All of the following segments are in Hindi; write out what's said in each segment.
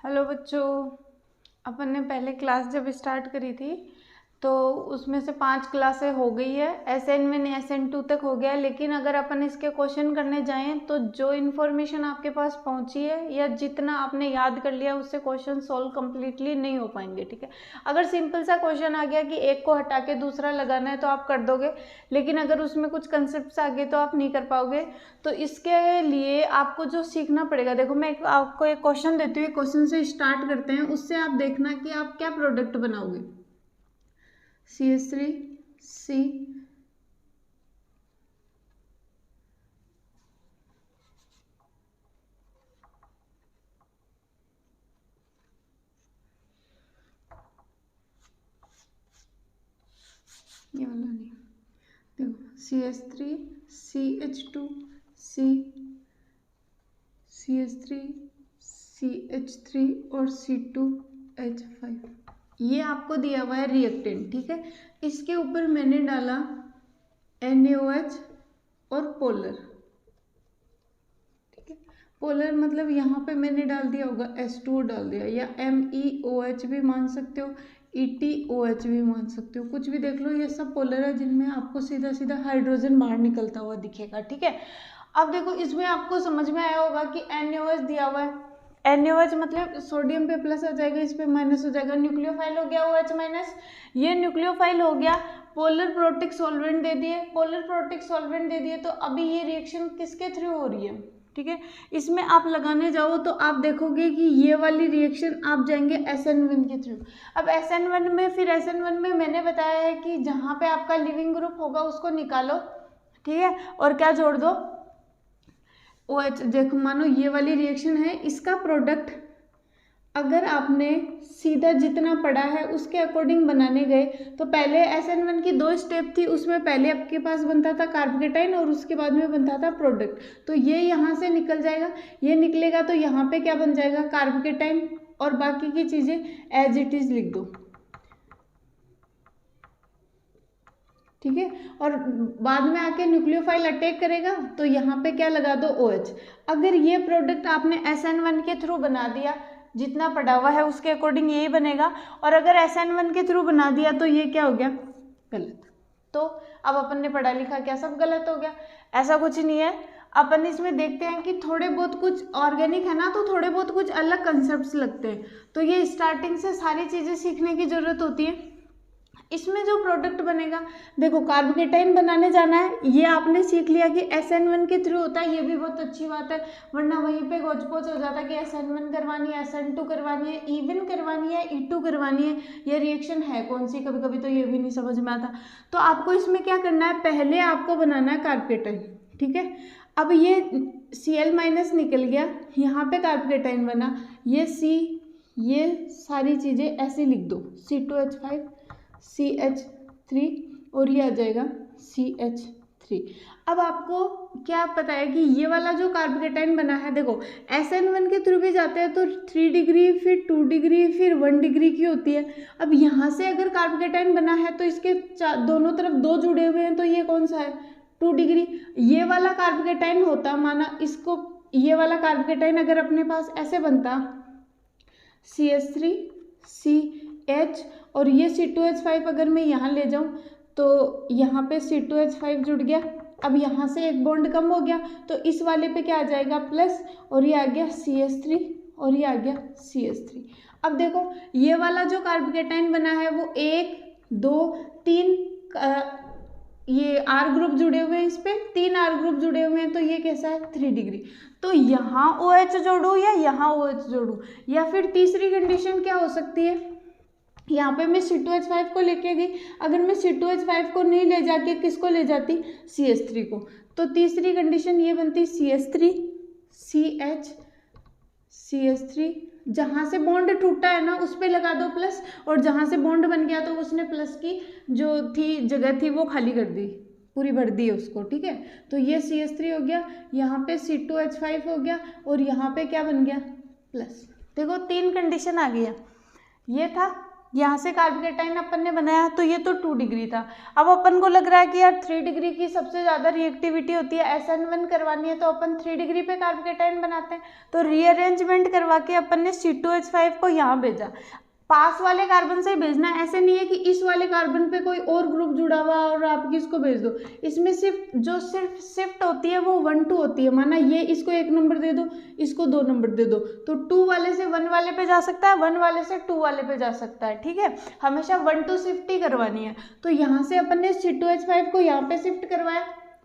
हेलो बच्चों। अपन ने पहले क्लास जब स्टार्ट करी थी तो उसमें से 5 क्लासें हो गई है। SN1 SN2 तक हो गया है, लेकिन अगर अपन इसके क्वेश्चन करने जाएं तो जो इन्फॉर्मेशन आपके पास पहुंची है या जितना आपने याद कर लिया उससे क्वेश्चन सॉल्व कम्प्लीटली नहीं हो पाएंगे। ठीक है, अगर सिंपल सा क्वेश्चन आ गया कि एक को हटा के दूसरा लगाना है तो आप कर दोगे, लेकिन अगर उसमें कुछ कंसेप्ट आ गए तो आप नहीं कर पाओगे। तो इसके लिए आपको जो सीखना पड़ेगा, देखो मैं आपको एक क्वेश्चन देती हूँ, क्वेश्चन से स्टार्ट करते हैं, उससे आप देखना कि आप क्या प्रोडक्ट बनाओगे। CH3 C ये वाला नहीं, देखो CH3 CH2 C CH3 CH3 और C2H5 ये आपको दिया हुआ है रिएक्टेंट। ठीक है, इसके ऊपर मैंने डाला NaOH और पोलर। ठीक है, पोलर मतलब यहाँ पे मैंने डाल दिया होगा H2O डाल दिया, या MEOH भी मान सकते हो, ETOH भी मान सकते हो, कुछ भी देख लो। ये सब पोलर है जिनमें आपको सीधा सीधा हाइड्रोजन बाहर निकलता हुआ दिखेगा। ठीक है, अब देखो इसमें आपको समझ में आया होगा कि NaOH दिया हुआ है। NaOH मतलब सोडियम पे प्लस आ जाएगा, इस पे माइनस हो जाएगा, न्यूक्लियोफाइल हो गया OH माइनस, ये न्यूक्लियोफाइल हो गया। पोलर प्रोटिक सॉल्वेंट दे दिए, पोलर प्रोटिक सॉल्वेंट दे दिए, तो अभी ये रिएक्शन किसके थ्रू हो रही है। ठीक है, इसमें आप लगाने जाओ तो आप देखोगे कि ये वाली रिएक्शन आप जाएंगे SN1 के थ्रू। अब SN1 में, फिर SN1 में मैंने बताया है कि जहाँ पे आपका लिविंग ग्रुप होगा उसको निकालो। ठीक है, और क्या जोड़ दो, OH। देखो मानो ये वाली रिएक्शन है, इसका प्रोडक्ट अगर आपने सीधा जितना पढ़ा है उसके अकॉर्डिंग बनाने गए तो पहले SN1 की 2 स्टेप थी, उसमें पहले आपके पास बनता था कार्बोकेटाइन और उसके बाद में बनता था प्रोडक्ट। तो ये यहाँ से निकल जाएगा, ये निकलेगा तो यहाँ पे क्या बन जाएगा, कार्बोकेटाइन, और बाकी की चीज़ें एज इट इज़ लिख दो। ठीक है, और बाद में आके न्यूक्लियोफाइल अटैक करेगा तो यहाँ पे क्या लगा दो OH। अगर ये प्रोडक्ट आपने SN1 के थ्रू बना दिया, जितना पड़ा हुआ है उसके अकॉर्डिंग यही बनेगा, और अगर SN1 के थ्रू बना दिया तो ये क्या हो गया, गलत। तो अब अपन ने पढ़ा लिखा क्या सब गलत हो गया, ऐसा कुछ नहीं है। अपन इसमें देखते हैं कि थोड़े बहुत कुछ ऑर्गेनिक है ना, तो थोड़े बहुत कुछ अलग कंसेप्ट्स लगते हैं, तो ये स्टार्टिंग से सारी चीज़ें सीखने की ज़रूरत होती है। इसमें जो प्रोडक्ट बनेगा, देखो कार्बोकेटाइन बनाने जाना है, ये आपने सीख लिया कि SN1 के थ्रू होता है, ये भी बहुत अच्छी बात है, वरना वहीं पे गोच पोच हो जाता कि SN1 करवानी है, SN2 करवानी है, इवन करवानी है, E2 करवानी है, ये रिएक्शन है कौन सी, कभी कभी तो ये भी नहीं समझ में आता। तो आपको इसमें क्या करना है, पहले आपको बनाना है कार्बोकेटाइन। ठीक है, अब ये Cl माइनस निकल गया, यहाँ पे कार्बोकेटाइन बना, ये C, ये सारी चीज़ें ऐसे लिख दो, C2H5 CH3 और ये आ जाएगा CH3। अब आपको क्या पता है कि ये वाला जो कार्बोकेटाइन बना है, देखो SN1 के थ्रू भी जाते हैं तो 3 डिग्री, फिर 2 डिग्री, फिर 1 डिग्री की होती है। अब यहाँ से अगर कार्बोकेटाइन बना है तो इसके दोनों तरफ 2 जुड़े हुए हैं, तो ये कौन सा है, 2 डिग्री। ये वाला कार्बोकेटाइन होता, माना इसको, ये वाला कार्बोकेटाइन अगर अपने पास ऐसे बनता CH3 CH, और ये C2H5 अगर मैं यहाँ ले जाऊँ तो यहाँ पे C2H5 जुड़ गया। अब यहाँ से एक बॉन्ड कम हो गया तो इस वाले पे क्या आ जाएगा, प्लस, और ये आ गया CH3 और ये आ गया CH3। अब देखो ये वाला जो कार्बोकेटाइन बना है वो 1 2 3 ये R ग्रुप जुड़े हुए हैं, इस पे 3 R ग्रुप जुड़े हुए हैं, तो ये कैसा है, 3 डिग्री। तो यहाँ OH जोड़ू या यहाँ OH जोड़ू, या फिर तीसरी कंडीशन क्या हो सकती है, यहाँ पे मैं C2H5 को लेके गई, अगर मैं C2H5 को नहीं ले जाके किसको ले जाती, CH3 को, तो तीसरी कंडीशन ये बनती CH3 CH CH3, जहाँ से बॉन्ड टूटा है ना उस पर लगा दो प्लस, और जहाँ से बॉन्ड बन गया तो उसने प्लस की जो थी जगह थी वो खाली कर दी, पूरी भर दी उसको। ठीक है, तो ये CH3 हो गया, यहाँ पे C2H5 हो गया, और यहाँ पे क्या बन गया, प्लस। देखो 3 कंडीशन आ गई है, ये था यहाँ से कार्बोकेटाइन अपन ने बनाया, तो ये तो 2 डिग्री था। अब अपन को लग रहा है कि यार 3 डिग्री की सबसे ज़्यादा रिएक्टिविटी होती है, SN1 करवानी है, तो अपन 3 डिग्री पे कार्बोकेटाइन बनाते हैं। तो रीअरेंजमेंट करवा के अपन ने C2H5 को यहाँ भेजा। पास वाले कार्बन से ही भेजना है, ऐसे नहीं है कि इस वाले कार्बन पे कोई और ग्रुप जुड़ा हुआ और आप किसको भेज दो। इसमें सिर्फ शिफ्ट होती है वो 1-2 होती है। माना ये इसको 1 नंबर दे दो, इसको 2 नंबर दे दो, तो 2 वाले से 1 वाले पे जा सकता है, 1 वाले से 2 वाले पे जा सकता है। ठीक है, हमेशा 1-2 शिफ्ट ही करवानी है। तो यहाँ से अपन ने C2H5 को यहाँ पे शिफ्ट करवाया,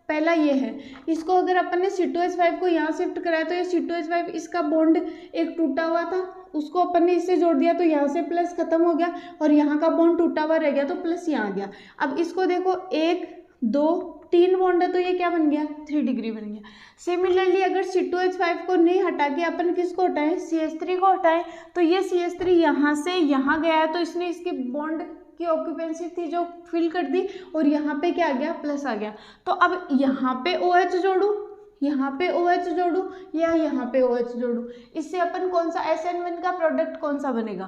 पहला ये है। इसको अगर अपन ने C2H5 को यहाँ शिफ्ट कराया तो ये C2H5 इसका बॉन्ड एक टूटा हुआ था, उसको अपन ने इससे जोड़ दिया, तो यहाँ से प्लस खत्म हो गया और यहाँ का बॉन्ड टूटा हुआ रह गया, तो प्लस यहाँ आ गया। अब इसको देखो 1 2 3 बॉन्ड है, तो ये क्या बन गया, 3 डिग्री बन गया। सिमिलरली अगर C2H5 को नहीं हटा के अपन किसको हटाएं, CH3 को हटाएं, तो ये CH3 यहाँ से यहाँ गया है, तो इसने इसके बॉन्ड की ऑक्यूपेंसी थी जो फिल कर दी, और यहाँ पे क्या आ गया, प्लस आ गया। तो अब यहाँ पे OH जोड़ू, यहाँ पे OH जोड़ू या यहाँ पे OH जोड़ू, इससे अपन कौन सा SN1 का प्रोडक्ट कौन सा बनेगा।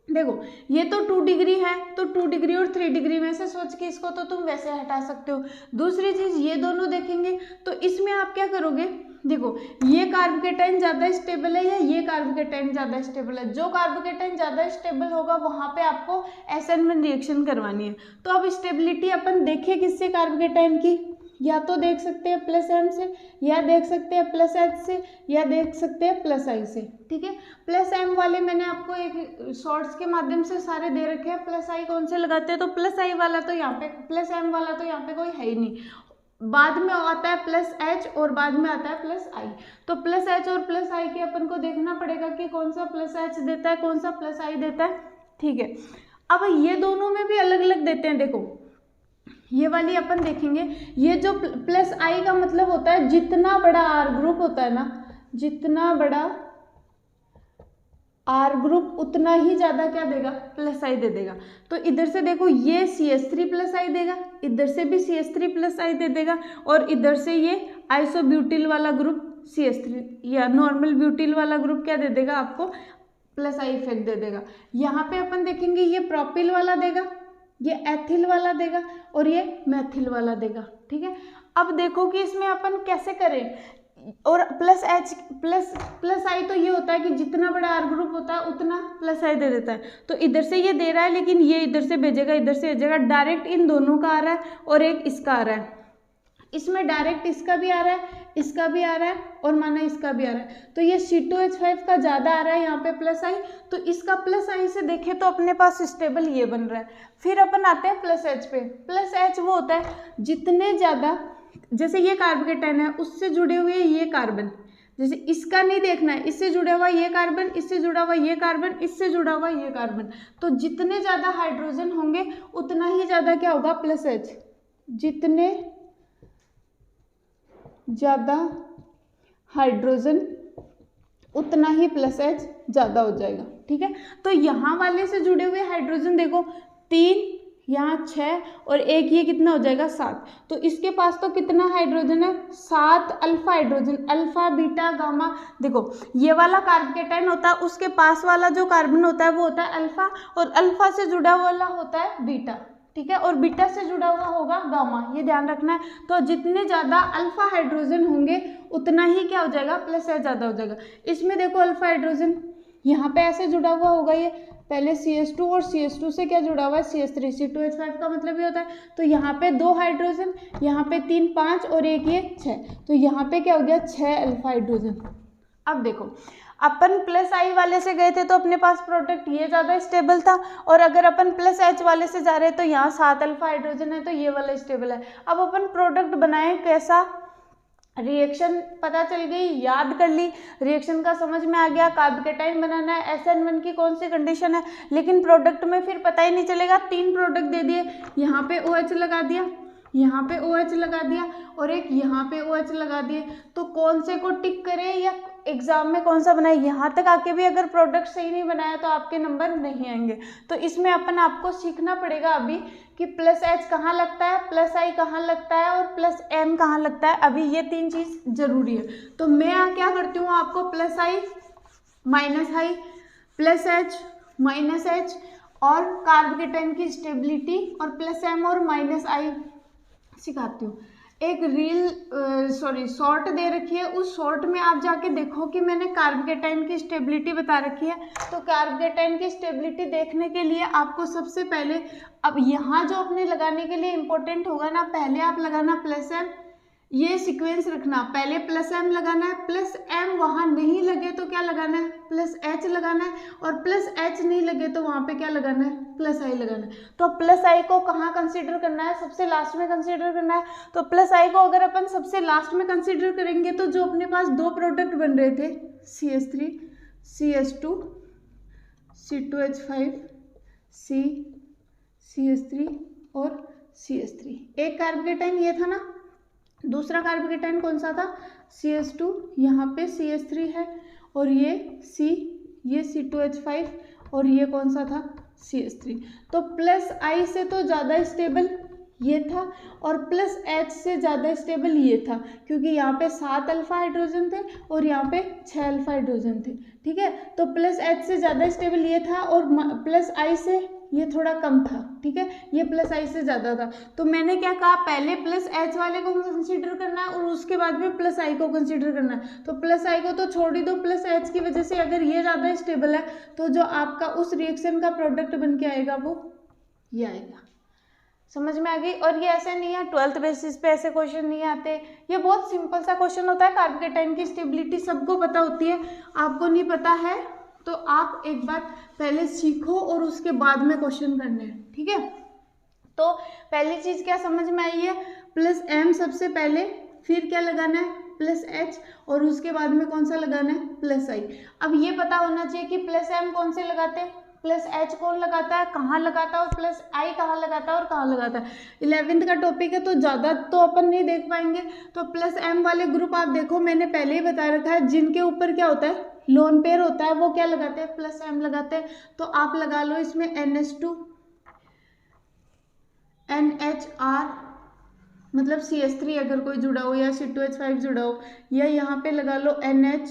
देखो ये तो 2 डिग्री है, तो 2 डिग्री और 3 डिग्री में से सोच के इसको तो तुम वैसे हटा सकते हो। दूसरी चीज ये दोनों देखेंगे, तो इसमें आप क्या करोगे, देखो ये कार्बोकेटाइन ज़्यादा स्टेबल है या ये कार्बोकेटाइन ज़्यादा स्टेबल है। जो कार्बोकेटाइन ज़्यादा स्टेबल होगा वहाँ पे आपको SN1 रिएक्शन करवानी है। तो अब स्टेबिलिटी अपन देखें किससे, कार्बोकेटाइन की, या तो देख सकते हैं +M से, या देख सकते हैं +H से, या देख सकते हैं +I से। ठीक है, +M वाले मैंने आपको एक शॉर्ट्स के माध्यम से सारे दे रखे हैं। +I कौन से लगाते हैं, तो +I वाला तो यहाँ पे, +M वाला तो यहाँ पे कोई है ही नहीं, बाद में आता है +H और बाद में आता है +I। तो +H और +I के अपन को देखना पड़ेगा कि कौन सा +H देता है, कौन सा +I देता है। ठीक है, अब ये दोनों में भी अलग अलग देते हैं। देखो ये वाली अपन देखेंगे, ये जो +I का मतलब होता है जितना बड़ा R ग्रुप होता है ना, जितना बड़ा R ग्रुप उतना ही ज़्यादा क्या देगा, +I दे देगा। तो इधर से देखो ये CH3 +I देगा, इधर से भी CH3 +I दे देगा, और इधर से ये आइसोब्यूटिल वाला ग्रुप CH3 या नॉर्मल ब्यूटिल वाला ग्रुप क्या दे देगा, आपको +I इफेक्ट दे देगा। यहाँ पे अपन देखेंगे ये प्रोपिल वाला देगा, ये एथिल वाला देगा, और ये मैथिल वाला देगा। ठीक है, अब देखो कि इसमें अपन कैसे करें। और +I तो ये होता है कि जितना बड़ा R ग्रुप होता है उतना +I दे देता है। तो इधर से ये दे रहा है, लेकिन ये इधर से भेजेगा, इधर से भेजेगा, डायरेक्ट इन दोनों का आ रहा है और एक इसका आ रहा है। इसमें डायरेक्ट इसका भी आ रहा है, इसका भी आ रहा है, और माना इसका भी आ रहा है। तो ये C2H5 का ज़्यादा आ रहा है यहाँ पे +I, तो इसका +I से देखें तो अपने पास स्टेबल ये बन रहा है। फिर अपन आते हैं +H पे। +H वो होता है जितने ज़्यादा, जैसे ये कार्बोकेटाइन है उससे जुड़े हुए ये कार्बन, जैसे इसका नहीं देखना है, इससे जुड़ा हुआ ये कार्बन, इससे जुड़ा हुआ ये कार्बन, इससे जुड़ा हुआ ये कार्बन, तो जितने ज़्यादा हाइड्रोजन होंगे उतना ही ज़्यादा क्या होगा, +H। जितने ज़्यादा हाइड्रोजन उतना ही +H ज़्यादा हो जाएगा। ठीक है, तो यहाँ वाले से जुड़े हुए हाइड्रोजन देखो 3, यहाँ 6 और एक ये कितना हो जाएगा 7। तो इसके पास तो कितना हाइड्रोजन है, 7 alpha hydrogen, alpha beta gamma. देखो ये वाला कार्बोकेटाइन होता है, उसके पास वाला जो कार्बन होता है वो होता है अल्फा, और अल्फा से जुड़ा वाला होता है बीटा। ठीक है, और बीटा से जुड़ा हुआ होगा गामा, ये ध्यान रखना है। तो जितने ज़्यादा अल्फा हाइड्रोजन होंगे उतना ही क्या हो जाएगा, +H ज़्यादा हो जाएगा। इसमें देखो अल्फा हाइड्रोजन यहाँ पे ऐसे जुड़ा हुआ होगा, ये पहले CH2 और CH2 से क्या जुड़ा हुआ है, CH3। C2H5 का मतलब ये होता है, तो यहाँ पे 2 हाइड्रोजन, यहाँ पे 3 5 और एक ये 6, तो यहाँ पे क्या हो गया 6 अल्फा हाइड्रोजन। अब देखो अपन +I वाले से गए थे तो अपने पास प्रोडक्ट ये ज़्यादा स्टेबल था, और अगर अपन +H वाले से जा रहे हैं तो यहाँ 7 अल्फा हाइड्रोजन है, तो ये वाला स्टेबल है। अब अपन प्रोडक्ट बनाएं कैसा, रिएक्शन पता चल गई, याद कर ली, रिएक्शन का समझ में आ गया, कार्बोकेटाइन बनाना है, SN1 की कौन सी कंडीशन है, लेकिन प्रोडक्ट में फिर पता ही नहीं चलेगा। 3 प्रोडक्ट दे दिए, यहाँ पे OH लगा दिया, यहाँ पे OH लगा दिया, और एक यहाँ पे OH लगा दिए, तो कौन से को टिक करे या एग्जाम में कौन सा बनाए। यहाँ तक आके भी अगर प्रोडक्ट सही नहीं बनाया तो आपके नंबर नहीं आएंगे। तो इसमें अपन आपको सीखना पड़ेगा अभी कि +H कहाँ लगता है, +I कहाँ लगता है और +M कहाँ लगता है। अभी ये 3 चीज़ जरूरी है। तो मैं क्या करती हूँ, आपको +I -I +H -H और कार्बोकेटाइन की स्टेबिलिटी और प्लस एम और माइनस आई सिखाती हूँ। एक शॉर्ट दे रखी है, उस शॉर्ट में आप जाके देखो कि मैंने कार्बोकेटाइन की स्टेबिलिटी बता रखी है। तो कार्बोकेटाइन की स्टेबिलिटी देखने के लिए आपको सबसे पहले, अब यहाँ जो अपने लगाने के लिए इम्पोर्टेंट होगा ना, पहले आप लगाना प्लस एम, ये सीक्वेंस रखना, पहले प्लस एम लगाना है, प्लस एम वहाँ नहीं लगे तो क्या लगाना है, प्लस एच लगाना है, और प्लस एच नहीं लगे तो वहाँ पे क्या लगाना है, प्लस आई लगाना है। तो प्लस आई को कहाँ कंसीडर करना है, सबसे लास्ट में कंसीडर करना है। तो प्लस आई को अगर अपन सबसे लास्ट में कंसीडर करेंगे तो जो अपने पास दो प्रोडक्ट बन रहे थे CH3 CH2 C2H5 CH3 और CH3, एक कार्बोकेटाइन ये था ना, दूसरा कार्बोकेटाइन कौन सा था, CH2, यहाँ पे CH3 है, और ये C2H5, और ये कौन सा था, CH3। तो प्लस आई से तो ज़्यादा स्टेबल ये था और प्लस एच से ज़्यादा स्टेबल ये था, क्योंकि यहाँ पे 7 अल्फा हाइड्रोजन थे और यहाँ पे 6 अल्फा हाइड्रोजन थे, ठीक है। तो प्लस एच से ज़्यादा स्टेबल ये था और प्लस आई से ये थोड़ा कम था, ठीक है, ये प्लस आई से ज़्यादा था। तो मैंने क्या कहा, पहले प्लस एच वाले को कंसीडर करना है और उसके बाद में प्लस आई को कंसीडर करना है। तो प्लस आई को तो छोड़ ही दो, प्लस एच की वजह से अगर ये ज़्यादा स्टेबल है तो जो आपका उस रिएक्शन का प्रोडक्ट बन के आएगा वो ये आएगा। समझ में आ गई। और ये ऐसे नहीं है 12th बेसिस पे ऐसे क्वेश्चन नहीं आते, ये बहुत सिंपल सा क्वेश्चन होता है। कार्बोकेटाइन की स्टेबिलिटी सबको पता होती है, आपको नहीं पता है तो आप एक बार पहले सीखो और उसके बाद में क्वेश्चन करने हैं, ठीक है। तो पहली चीज क्या समझ में आई है, प्लस एम सबसे पहले, फिर क्या लगाना है, प्लस एच, और उसके बाद में कौन सा लगाना है, प्लस आई। अब ये पता होना चाहिए कि प्लस एम कौन से लगाते हैं, प्लस एच कौन लगाता है, कहाँ लगाता है, और प्लस आई कहाँ लगाता है और कहाँ लगाता है। 11th का टॉपिक है तो ज़्यादा तो अपन नहीं देख पाएंगे। तो प्लस एम वाले ग्रुप आप देखो, मैंने पहले ही बता रखा है, जिनके ऊपर क्या होता है, लोन पेयर होता है, वो क्या लगाते हैं, प्लस एम लगाते हैं। तो आप लगा लो इसमें NH2 NHR, मतलब CH3 अगर कोई जुड़ा हो, या C2H5 जुड़ा हो, या यहाँ पे लगा लो NH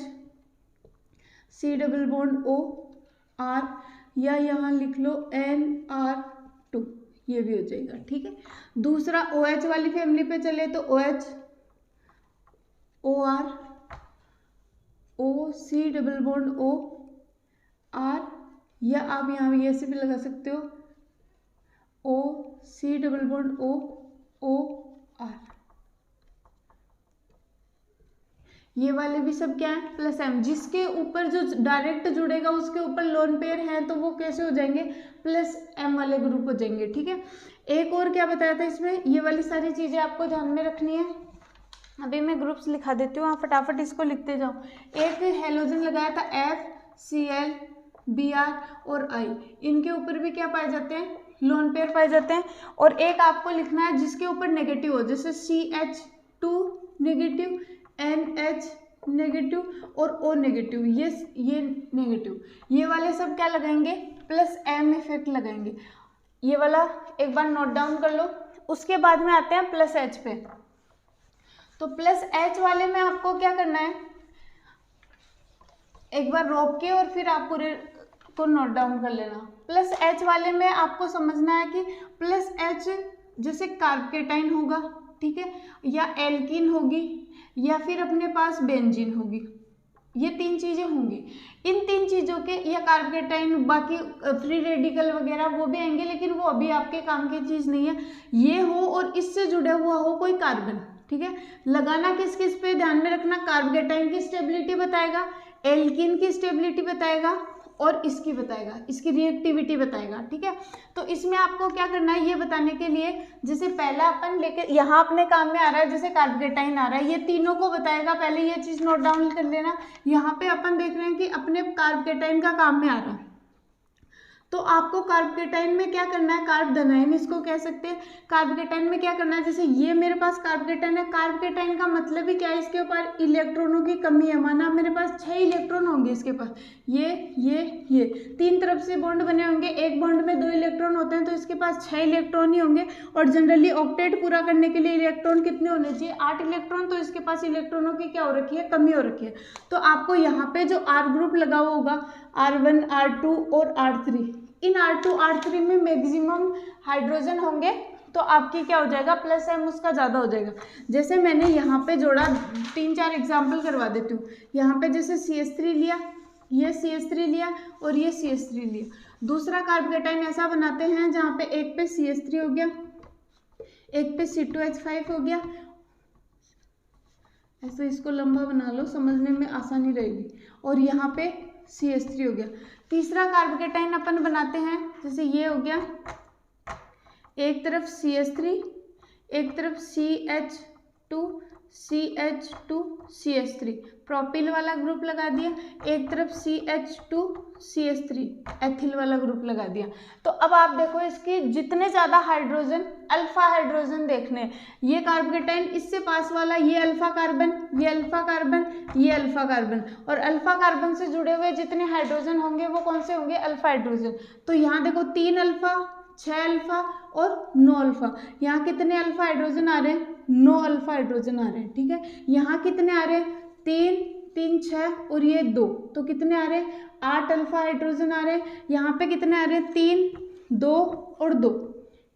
C double bond O R, या यहाँ लिख लो NR2, ये भी हो जाएगा, ठीक है। दूसरा OH वाली फैमिली पे चले तो OH OR O C double bond O R, या आप यहाँ भी ऐसे भी लगा सकते हो O C double bond O O R। ये वाले भी सब क्या है, प्लस एम। जिसके ऊपर जो डायरेक्ट जुड़ेगा उसके ऊपर लोन पेयर है तो वो कैसे हो जाएंगे, प्लस एम वाले ग्रुप हो जाएंगे, ठीक है। एक और क्या बताया था इसमें, ये वाली सारी चीजें आपको ध्यान में रखनी है। अभी मैं ग्रुप्स लिखा देती हूँ, आप फटाफट इसको लिखते जाओ। एक हेलोजन लगाया था FCl Br और I, इनके ऊपर भी क्या पाए जाते हैं, लोन पेयर पाए जाते हैं। और एक आपको लिखना है जिसके ऊपर नेगेटिव हो, जैसे CH2 नेगेटिव, NH नेगेटिव और O नेगेटिव, ये नेगेटिव, ये वाले सब क्या लगाएंगे, प्लस एम इफेक्ट लगाएंगे। ये वाला एक बार नोट डाउन कर लो। उसके बाद में आते हैं प्लस एच पे। तो प्लस एच वाले में आपको क्या करना है, एक बार रोक के और फिर आप पूरे को नोट डाउन कर लेना। प्लस एच वाले में आपको समझना है कि प्लस एच जैसे कार्बोकेटाइन होगा, ठीक है, या एल्कीन होगी, या फिर अपने पास बेंजीन होगी, ये तीन चीजें होंगी। इन तीन चीजों के, या कार्बोकेटाइन, बाकी फ्री रेडिकल वगैरह वो भी आएंगे, लेकिन वो अभी आपके काम की चीज नहीं है। ये हो और इससे जुड़ा हुआ हो कोई कार्बन, ठीक है। लगाना किस किस पे ध्यान में रखना, कार्बोकेटाइन की स्टेबिलिटी बताएगा, एल्कीन की स्टेबिलिटी बताएगा और इसकी बताएगा, इसकी रिएक्टिविटी बताएगा, ठीक है। तो इसमें आपको क्या करना है ये बताने के लिए, जैसे पहला अपन लेके यहाँ अपने काम में आ रहा है, जैसे कार्बोकेटाइन आ रहा है, ये तीनों को बताएगा। पहले ये चीज नोट डाउन कर लेना। यहाँ पे अपन देख रहे हैं कि अपने कार्बोकेटाइन का काम में आ रहा है, तो आपको कार्बोकेटाइन में क्या करना है, कार्ब धनायन इसको कह सकते हैं। कार्बोकेटाइन में क्या करना है, जैसे ये मेरे पास कार्बोकेटाइन है, कार्बोकेटाइन का मतलब ही क्या है, इसके ऊपर इलेक्ट्रॉनों की कमी है। माना मेरे पास 6 इलेक्ट्रॉन होंगे इसके पास, ये 3 तरफ से बॉन्ड बने होंगे, एक बॉन्ड में 2 इलेक्ट्रॉन होते हैं, तो इसके पास 6 इलेक्ट्रॉन ही होंगे। और जनरली ऑक्टेट पूरा करने के लिए इलेक्ट्रॉन कितने होने चाहिए, 8 इलेक्ट्रॉन। तो इसके पास इलेक्ट्रॉनों की क्या हो रखी है, कमी हो रखी है। तो आपको यहाँ पे जो R ग्रुप लगा हुआ होगा, R1 R2 और R3, इन R2 R3 में मैक्सिमम हाइड्रोजन होंगे, तो आपकी क्या हो जाएगा, प्लस एम उसका ज़्यादा हो जाएगा। जैसे मैंने यहाँ पे जोड़ा, 3-4 एग्जाम्पल करवा देती हूँ। यहाँ पे जैसे CH3 लिया, ये CH3 लिया और ये CH3 लिया। दूसरा कार्बोकेटाइन ऐसा बनाते हैं जहाँ पे एक पे CH3 हो गया, एक पे C2H5 हो गया, ऐसे इसको लंबा बना लो, समझने में आसानी रहेगी, और यहाँ पे CH3 हो गया। तीसरा कार्बोकेटाइन अपन बनाते हैं, जैसे ये हो गया, एक तरफ CH3, एक तरफ CH2 CH3, प्रोपिल वाला ग्रुप लगा दिया, एक तरफ CH2 CH3 एथिल वाला ग्रुप लगा दिया। तो अब आप देखो इसके जितने ज़्यादा हाइड्रोजन, अल्फा हाइड्रोजन देखने, ये कार्बोकेटाइन इससे पास वाला, ये अल्फा कार्बन, ये अल्फा कार्बन, ये अल्फा कार्बन, और अल्फा कार्बन से जुड़े हुए जितने हाइड्रोजन होंगे वो कौन से होंगे, अल्फा हाइड्रोजन। तो यहाँ देखो 3 अल्फा, 6 अल्फा और 9 अल्फा। यहाँ कितने अल्फा हाइड्रोजन आ रहे हैं, 9 अल्फा हाइड्रोजन आ रहे हैं, ठीक है। यहाँ कितने आ रहे हैं, 3 6 और ये 2, तो कितने आ रहे हैं, 8 अल्फा हाइड्रोजन आ रहे हैं। यहाँ पे कितने आ रहे हैं, 3 2 और 2,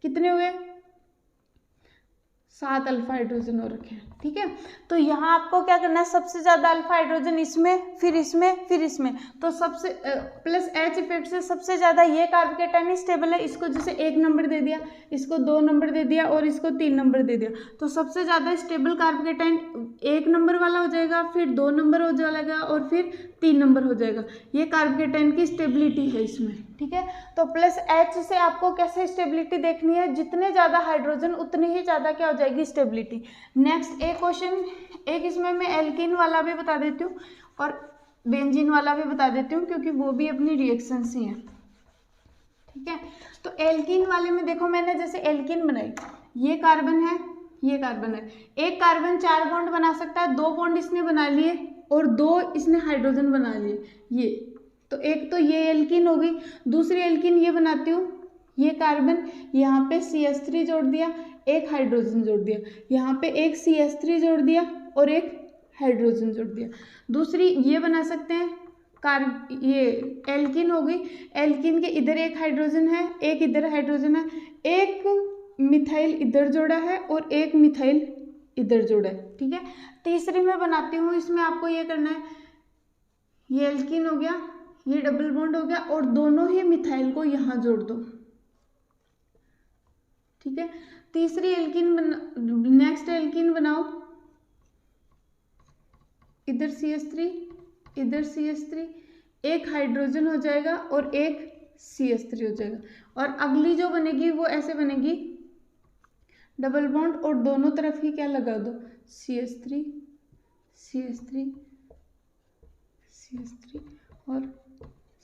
कितने हुए, 7 अल्फा हाइड्रोजन हो रखे हैं, ठीक है। तो यहाँ आपको क्या करना है, सबसे ज़्यादा अल्फा हाइड्रोजन इसमें, फिर इसमें, फिर इसमें, तो सबसे प्लस H इफेक्ट से सबसे ज़्यादा ये कार्बोकेटाइन स्टेबल है। इसको जैसे 1 नंबर दे दिया, इसको 2 नंबर दे दिया और इसको 3 नंबर दे दिया, तो सबसे ज़्यादा स्टेबल कार्बोकेटाइन 1 नंबर वाला हो जाएगा, फिर 2 नंबर हो जाएगा और फिर 3 नंबर हो जाएगा। ये कार्बोकेटाइन की स्टेबिलिटी है इसमें, ठीक है। तो प्लस H से आपको कैसे स्टेबिलिटी देखनी है, जितने ज़्यादा हाइड्रोजन उतनी ही ज़्यादा क्या हो जाएगी, स्टेबिलिटी। नेक्स्ट एक क्वेश्चन, एक इसमें मैं एल्कीन वाला भी बता देती हूँ और बेंजीन वाला भी बता देती हूँ, क्योंकि वो भी अपनी रिएक्शन ही है, ठीक है। तो एल्कीन वाले में देखो, मैंने जैसे एल्कीन बनाई, ये कार्बन है, ये कार्बन है, एक कार्बन 4 बॉन्ड बना सकता है, 2 बॉन्ड इसने बना लिए और 2 इसने हाइड्रोजन बना लिए, ये तो एक तो ये एल्कीन हो गई। दूसरी एल्कीन ये बनाती हूँ, ये कार्बन यहाँ पे CH3 जोड़ दिया, एक हाइड्रोजन जोड़ दिया, यहाँ पे एक CH3 जोड़ दिया और एक हाइड्रोजन जोड़ दिया। दूसरी ये बना सकते हैं, ये एल्कीन हो गई, एल्कीन के इधर एक हाइड्रोजन है, एक इधर हाइड्रोजन है, एक मिथाइल इधर जोड़ा है और एक मिथाइल इधर जोड़ा है, ठीक है। तीसरी मैं बनाती हूँ, इसमें आपको ये करना है, ये एल्कीन हो गया, ये डबल बॉन्ड हो गया और दोनों ही मिथाइल को यहाँ जोड़ दो, ठीक है। तीसरी एल्कीन नेक्स्ट एल्कीन बनाओ, इधर CH3 इधर CH3, एक हाइड्रोजन हो जाएगा और एक CH3 हो जाएगा, और अगली जो बनेगी वो ऐसे बनेगी, डबल बॉन्ड और दोनों तरफ ही क्या लगा दो, CH3 CH3 CH3 और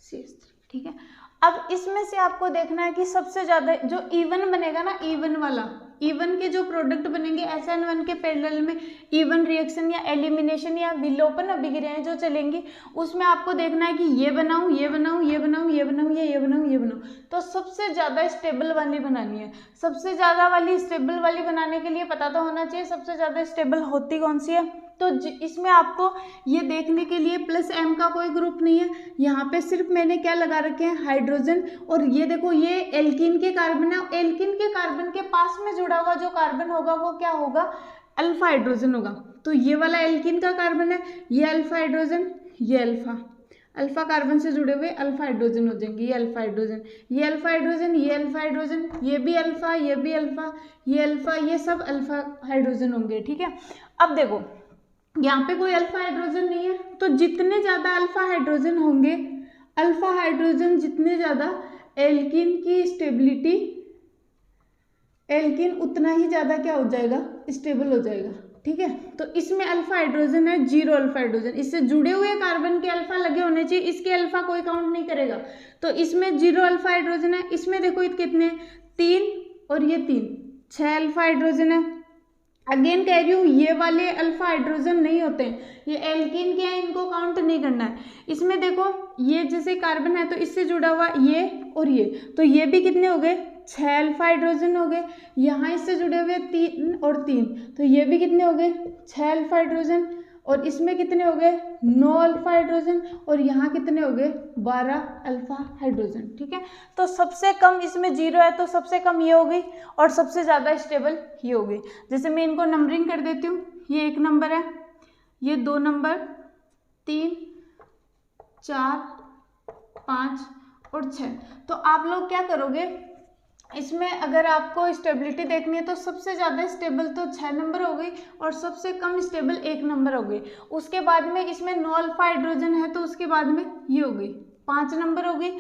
CH3, ठीक है। अब इसमें से आपको देखना है कि सबसे ज़्यादा जो इवन बनेगा ना, इवन वाला, इवन के जो प्रोडक्ट बनेंगे SN1 के पैरेलल में, इवन रिएक्शन या एलिमिनेशन या विलोपन अभिक्रियाएं जो चलेंगी, उसमें आपको देखना है कि ये बनाऊं, ये बनाऊं, ये बनाऊं, ये बनाऊं, ये बनाऊं, ये बनाऊं। तो सबसे ज़्यादा स्टेबल वाली बनानी है। सबसे ज़्यादा वाली स्टेबल वाली बनाने के लिए पता तो होना चाहिए सबसे ज़्यादा स्टेबल होती कौन सी है। तो इसमें आपको ये देखने के लिए प्लस M का कोई ग्रुप नहीं है, यहाँ पे सिर्फ मैंने क्या लगा रखे हैं, हाइड्रोजन। और ये देखो, ये एल्कीन के कार्बन है, एल्कीन के कार्बन के पास में जुड़ा हुआ जो कार्बन होगा वो क्या होगा, अल्फा हाइड्रोजन होगा। तो ये वाला एल्कीन का कार्बन है, ये अल्फा हाइड्रोजन, ये अल्फा कार्बन से जुड़े हुए अल्फा हाइड्रोजन हो जाएंगे, ये अल्फा हाइड्रोजन, ये अल्फा हाइड्रोजन, ये अल्फा हाइड्रोजन, ये भी अल्फा, ये भी अल्फा, ये अल्फा, ये सब अल्फा हाइड्रोजन होंगे, ठीक है। अब देखो यहाँ पे कोई अल्फा हाइड्रोजन नहीं है, तो जितने ज़्यादा अल्फा हाइड्रोजन होंगे, अल्फा हाइड्रोजन जितने ज़्यादा, एल्कीन की स्टेबिलिटी, एल्कीन उतना ही ज़्यादा क्या हो जाएगा, स्टेबल हो जाएगा, ठीक है। तो इसमें अल्फा हाइड्रोजन है, 0 अल्फा हाइड्रोजन, इससे जुड़े हुए कार्बन के अल्फा लगे होने चाहिए, इसके अल्फा कोई काउंट नहीं करेगा, तो इसमें 0 अल्फा हाइड्रोजन है। इसमें देखो कितने, 3 और ये 3, 6 अल्फा हाइड्रोजन है। अगेन कह रही हूँ, ये वाले अल्फा हाइड्रोजन नहीं होते हैं, ये एल्कीन के हैं, इनको काउंट नहीं करना है। इसमें देखो, ये जैसे कार्बन है तो इससे जुड़ा हुआ ये और ये, तो ये भी कितने हो गए, 6 अल्फा हाइड्रोजन हो गए। यहाँ इससे जुड़े हुए 3 और 3, तो ये भी कितने हो गए, 6 अल्फा हाइड्रोजन। और इसमें कितने हो गए 9 अल्फा हाइड्रोजन, और यहाँ कितने हो गए 12 अल्फा हाइड्रोजन। ठीक है, तो सबसे कम इसमें 0 है, तो सबसे कम ये हो गई, और सबसे ज़्यादा स्टेबल ये हो गई। जैसे मैं इनको नंबरिंग कर देती हूँ, ये 1 नंबर है, ये 2 नंबर, 3, 4, 5 और 6। तो आप लोग क्या करोगे, इसमें अगर आपको स्टेबिलिटी देखनी है तो सबसे ज़्यादा स्टेबल तो 6 नंबर हो गई, और सबसे कम स्टेबल 1 नंबर हो गई। उसके बाद में इसमें 9 अल्फा हाइड्रोजन है, तो उसके बाद में ये हो गई 5 नंबर हो गई।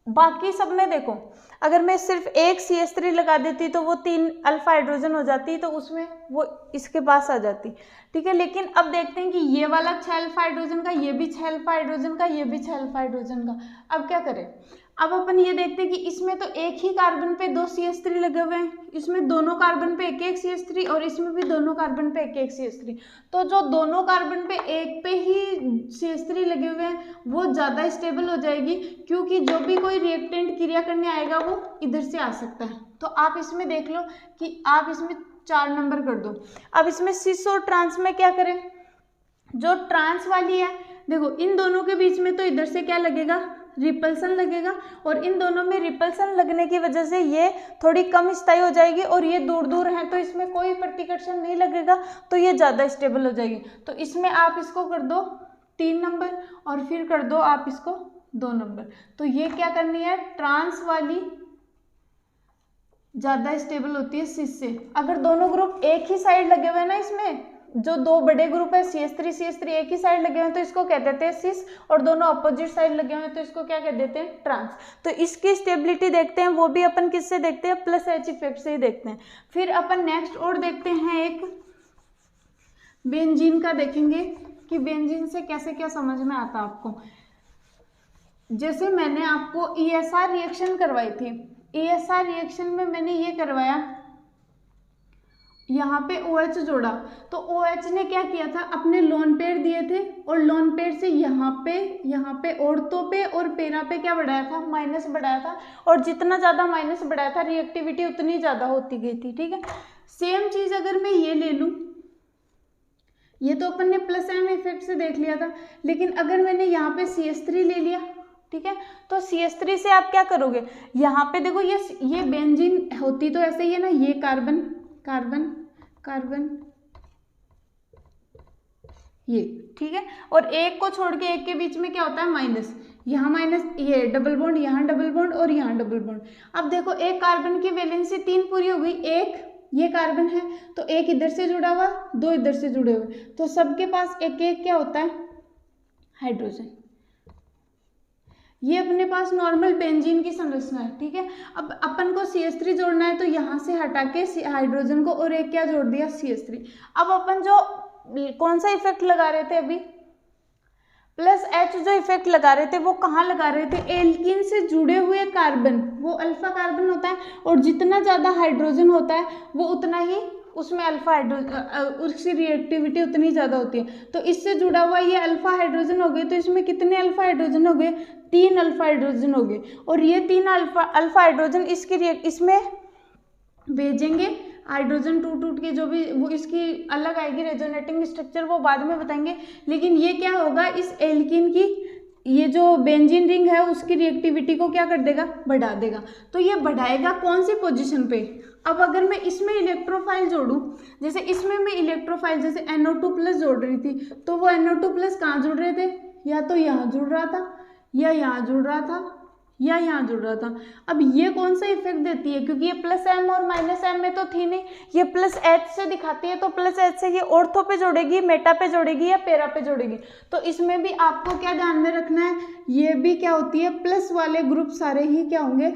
बाकी सब में देखो, अगर मैं सिर्फ एक CH3 लगा देती तो वो 3 अल्फा हाइड्रोजन हो जाती, तो उसमें वो इसके पास आ जाती। ठीक है, लेकिन अब देखते हैं कि ये वाला 6 अल्फा हाइड्रोजन का, ये भी 6 अल्फा हाइड्रोजन का, ये भी 6 अल्फा हाइड्रोजन का। अब क्या करें, अब अपन ये देखते हैं कि इसमें तो एक ही कार्बन पे 2 CH3 लगे हुए हैं, इसमें दोनों कार्बन पे एक CH3, और इसमें भी दोनों कार्बन पे एक CH3। तो जो दोनों कार्बन पे एक पे ही CH3 लगे हुए हैं वो ज़्यादा स्टेबल हो जाएगी, क्योंकि जो भी कोई रिएक्टेंट क्रिया करने आएगा वो इधर से आ सकता है। तो आप इसमें देख लो कि आप इसमें 4 नंबर कर दो। अब इसमें सिस और ट्रांस में क्या करें, जो ट्रांस वाली है देखो, इन दोनों के बीच में तो इधर से क्या लगेगा, रिपल्सन लगेगा, और इन दोनों में रिपल्सन लगने की वजह से ये थोड़ी कम स्थायी हो जाएगी, और ये दूर दूर है तो इसमें कोई प्रतिकर्षण नहीं लगेगा, तो ये ज़्यादा स्टेबल हो जाएगी। तो इसमें आप इसको कर दो 3 नंबर, और फिर कर दो आप इसको 2 नंबर। तो ये क्या करनी है, ट्रांस वाली ज़्यादा स्टेबल होती है सिस से। अगर दोनों ग्रुप एक ही साइड लगे हुए हैं ना, इसमें जो 2 बड़े ग्रुप है CH3 एक ही साइड लगे हुए हैं तो इसको कह देते हैं सिस, और दोनों अपोजिट साइड लगे हुए हैं तो इसको क्या कह देते हैं, ट्रांस। तो इसकी स्टेबिलिटी देखते हैं, वो भी अपन किससे देखते हैं, +H इफेक्ट से ही देखते हैं। फिर अपन नेक्स्ट और देखते हैं, एक बेंजीन का देखेंगे कि बेंजीन से कैसे क्या समझ में आता आपको। जैसे मैंने आपको ESR रिएक्शन करवाई थी, ESR रिएक्शन में मैंने ये करवाया, यहाँ पे OH जोड़ा, तो OH ने क्या किया था, अपने लोन पेयर दिए थे, और लोन पेयर से यहाँ पे ऑर्थो पे और पेरा पे क्या बढ़ाया था, माइनस बढ़ाया था, और जितना ज़्यादा माइनस बढ़ाया था रिएक्टिविटी उतनी ज़्यादा होती गई थी। ठीक है, सेम चीज़ अगर मैं ये ले लूँ, ये तो अपन ने +M इफेक्ट से देख लिया था, लेकिन अगर मैंने यहाँ पे CH3 ले लिया, ठीक है, तो CH3 से आप क्या करोगे, यहाँ पे देखो ये बेंजीन होती तो ऐसे ही है ना, ये कार्बन कार्बन कार्बन ये, ठीक है, और एक को छोड़ के एक के बीच में क्या होता है, माइनस, यहाँ माइनस, ये डबल बॉन्ड, यहाँ डबल बॉन्ड और यहाँ डबल बॉन्ड। अब देखो एक कार्बन की वैलेंसी 3 पूरी हो गई, एक ये कार्बन है तो एक इधर से जुड़ा हुआ, 2 इधर से जुड़े हुए, तो सबके पास एक एक क्या होता है, हाइड्रोजन। ये अपने पास नॉर्मल बेंजीन की संरचना है। ठीक है, अब अपन को CH3 जोड़ना है तो यहाँ से हटा के हाइड्रोजन को और एक क्या जोड़ दिया, CH3। अब अपन जो कौन सा इफेक्ट लगा रहे थे अभी, +H जो इफेक्ट लगा रहे थे वो कहाँ लगा रहे थे, एल्कीन से जुड़े हुए कार्बन, वो अल्फा कार्बन होता है, और जितना ज़्यादा हाइड्रोजन होता है वो उतना ही उसमें अल्फा हाइड्रोजन, उसकी रिएक्टिविटी उतनी ज़्यादा होती है। तो इससे जुड़ा हुआ ये अल्फा हाइड्रोजन हो गए, तो इसमें कितने अल्फा हाइड्रोजन हो गए, 3 अल्फा हाइड्रोजन हो गए, और ये 3 अल्फा हाइड्रोजन इसमें भेजेंगे, हाइड्रोजन टूट के जो भी वो इसकी अलग आएगी रेजोनेटिंग स्ट्रक्चर, वो बाद में बताएंगे। लेकिन ये क्या होगा, इस एल्कीन की ये जो बेंजीन रिंग है उसकी रिएक्टिविटी को क्या कर देगा, बढ़ा देगा। तो ये बढ़ाएगा कौन सी पोजीशन पे, अब अगर मैं इसमें इलेक्ट्रोफाइल जोड़ूं, जैसे इसमें मैं इलेक्ट्रोफाइल जैसे NO2+ जोड़ रही थी, तो वो NO2+ कहाँ जुड़ रहे थे, या तो यहाँ जुड़ रहा था, या यहाँ जुड़ रहा था, या यहाँ जुड़ रहा था। अब ये कौन सा इफेक्ट देती है, क्योंकि ये +M और -M में तो थी नहीं, ये +H से दिखाती है, तो +H से ये ऑर्थो पे जोड़ेगी, मेटा पे जोड़ेगी या पेरा पे जोड़ेगी। तो इसमें भी आपको क्या ध्यान में रखना है, ये भी क्या होती है, प्लस वाले ग्रुप सारे ही क्या होंगे,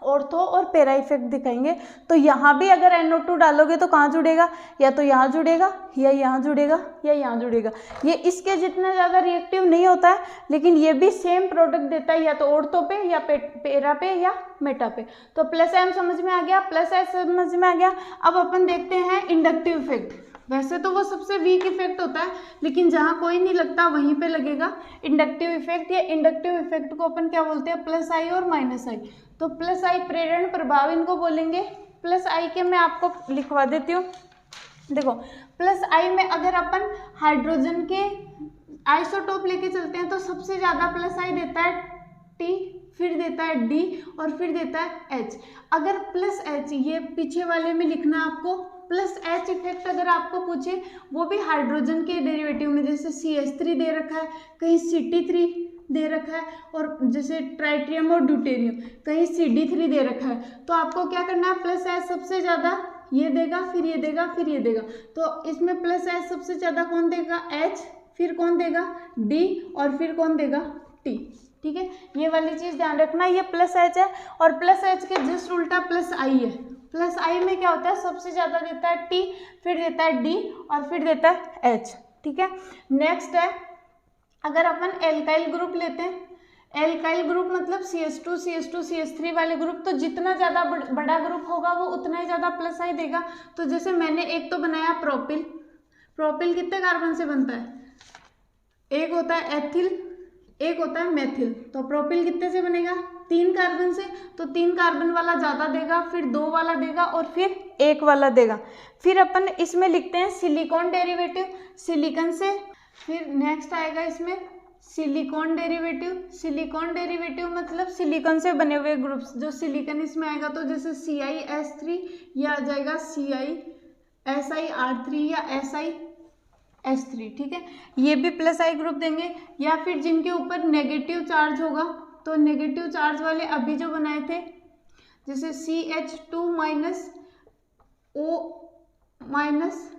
ऑर्थो और पेरा इफेक्ट दिखाएंगे। तो यहाँ भी अगर NO2 डालोगे तो कहाँ जुड़ेगा, या तो यहाँ जुड़ेगा, या यहाँ जुड़ेगा, या यहाँ जुड़ेगा। ये इसके जितना ज़्यादा रिएक्टिव नहीं होता है, लेकिन ये भी सेम प्रोडक्ट देता है, या तो ऑर्थो पे या पेरा पे या मेटा पे। तो +M समझ में आ गया, +S समझ में आ गया। अब अपन देखते हैं इंडक्टिव इफेक्ट। वैसे तो वो सबसे वीक इफेक्ट होता है, लेकिन जहाँ कोई नहीं लगता वहीं पे लगेगा इंडक्टिव इफेक्ट। या इंडक्टिव इफेक्ट को अपन क्या बोलते हैं, +I और -I। तो +I प्रेरण प्रभाव इनको बोलेंगे। +I के मैं आपको लिखवा देती हूँ, देखो प्लस आई में अगर अपन हाइड्रोजन के आइसोटोप लेके चलते हैं तो सबसे ज़्यादा प्लस आई देता है टी, फिर देता है डी और फिर देता है एच। अगर प्लस एच, ये पीछे वाले में लिखना आपको, प्लस एच इफेक्ट अगर आपको पूछे वो भी हाइड्रोजन के डेरिवेटिव में, जैसे CH3 दे रखा है, कहीं Ct3 दे रखा है, और जैसे ट्राइट्रियम और ड्यूटेरियम कहीं CD3 दे रखा है, तो आपको क्या करना है, प्लस एच सबसे ज़्यादा ये देगा, फिर ये देगा, फिर ये देगा। तो इसमें प्लस एच सबसे ज़्यादा कौन देगा, एच, फिर कौन देगा, डी, और फिर कौन देगा, टी। ठीक है, ये वाली चीज़ ध्यान रखना, ये प्लस एच है और प्लस एच के जस्ट उल्टा प्लस आई है। प्लस आई में क्या होता है, सबसे ज़्यादा देता है टी, फिर देता है डी और फिर देता है एच। ठीक है, नेक्स्ट है अगर अपन एल्काइल ग्रुप लेते हैं, एल्काइल ग्रुप मतलब CH2 CH2 CH3 वाले ग्रुप, तो जितना ज़्यादा बड़ा ग्रुप होगा वो उतना ही ज़्यादा प्लस आई देगा। तो जैसे मैंने एक तो बनाया प्रोपिल, प्रोपिल कितने कार्बन से बनता है, एक होता है एथिल, एक होता है मेथिल, तो प्रोपिल कितने से बनेगा, 3 कार्बन से, तो 3 कार्बन वाला ज़्यादा देगा, फिर 2 वाला देगा और फिर 1 वाला देगा। फिर अपन इसमें लिखते हैं सिलिकॉन डेरिवेटिव, सिलिकॉन से, फिर नेक्स्ट आएगा इसमें सिलिकॉन डेरिवेटिव, सिलिकॉन डेरिवेटिव मतलब सिलिकॉन से बने हुए ग्रुप्स, जो सिलिकॉन इसमें आएगा तो जैसे CiS3 ये आ जाएगा CiSiR3 या SiS3। ठीक है, ये भी प्लस आई ग्रुप देंगे। या फिर जिनके ऊपर नेगेटिव चार्ज होगा, तो नेगेटिव चार्ज वाले अभी जो बनाए थे जैसे CH2 माइनस O माइनस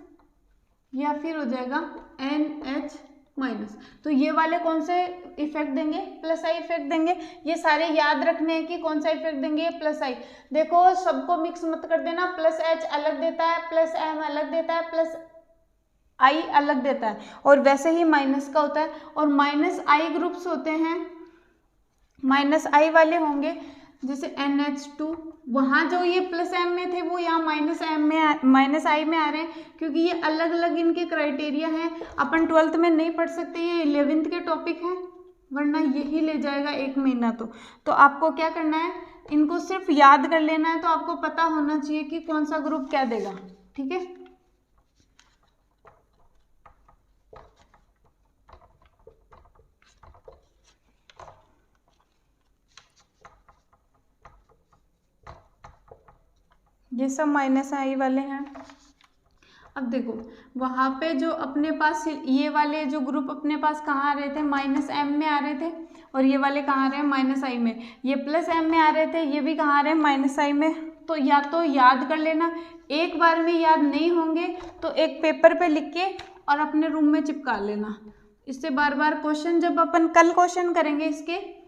या फिर हो जाएगा NH माइनस, तो ये वाले कौन से इफेक्ट देंगे, प्लस आई इफेक्ट देंगे। ये सारे याद रखने हैं कि कौन सा इफेक्ट देंगे, प्लस आई। देखो सबको मिक्स मत कर देना, प्लस एच अलग देता है, प्लस एम अलग देता है, प्लस आई अलग देता है, और वैसे ही माइनस का होता है। और माइनस आई ग्रुप्स होते हैं, माइनस आई वाले होंगे जैसे NH2, वहाँ जो ये प्लस एम में थे वो यहाँ माइनस आई में आ रहे हैं, क्योंकि ये अलग अलग इनके क्राइटेरिया हैं। अपन 12th में नहीं पढ़ सकते, ये 11th के टॉपिक हैं, वरना यही ले जाएगा 1 महीना। तो आपको क्या करना है, इनको सिर्फ याद कर लेना है, तो आपको पता होना चाहिए कि कौन सा ग्रुप क्या देगा। ठीक है, ये सब माइनस आई वाले हैं। अब देखो वहाँ पे जो अपने पास ये वाले जो ग्रुप अपने पास कहाँ आ रहे थे, माइनस एम में आ रहे थे, और ये वाले कहाँ आ रहे हैं, माइनस आई में। ये प्लस एम में आ रहे थे, ये भी कहाँ आ रहे हैं, माइनस आई में। तो या तो याद कर लेना, एक बार में याद नहीं होंगे तो एक पेपर पे लिख के और अपने रूम में चिपका लेना। इससे बार बार क्वेश्चन, जब अपन कल क्वेश्चन करेंगे इसके,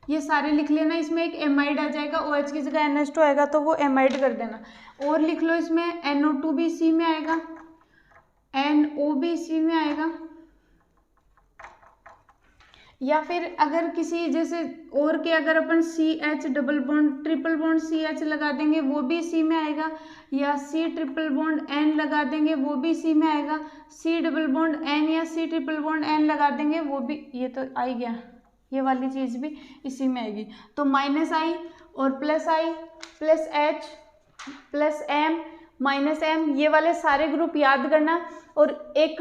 ये सारे लिख लेना। इसमें एक एमाइड आ जाएगा, OH की जगह NH2 आएगा तो वो एमाइड कर देना। और लिख लो इसमें NO2 भी इसी में आएगा, NO भी इसी में आएगा। या फिर अगर किसी जैसे और के अगर अपन CH double bond triple bond CH लगा देंगे वो भी इसी में आएगा, या C ट्रिपल बॉन्ड N लगा देंगे वो भी इसी में आएगा, C डबल बॉन्ड N या C ट्रिपल बॉन्ड N लगा देंगे वो भी, ये तो आ गया, ये वाली चीज़ भी इसी में आएगी। तो माइनस आई और plus I, plus H, plus M, minus M, ये वाले सारे ग्रुप याद करना। और एक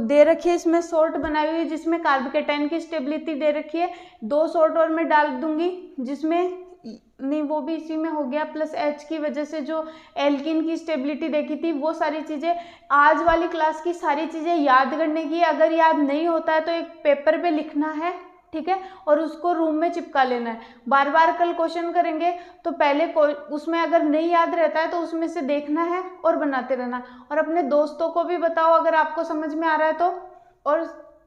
दे रखी है इसमें शॉर्ट बनाई हुई जिसमें कार्बोकेटाइन की स्टेबिलिटी दे रखी है, 2 शॉर्ट और मैं डाल दूंगी जिसमें नहीं, वो भी इसी में हो गया। प्लस एच की वजह से जो एल्किन की स्टेबिलिटी देखी थी, वो सारी चीज़ें आज वाली क्लास की सारी चीज़ें याद करने की। अगर याद नहीं होता है तो एक पेपर पे लिखना है, ठीक है, और उसको रूम में चिपका लेना है। बार बार कल क्वेश्चन करेंगे तो पहले उसमें अगर नहीं याद रहता है तो उसमें से देखना है और बनाते रहना। और अपने दोस्तों को भी बताओ अगर आपको समझ में आ रहा है तो, और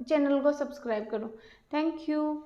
चैनल को सब्सक्राइब करो। Thank you.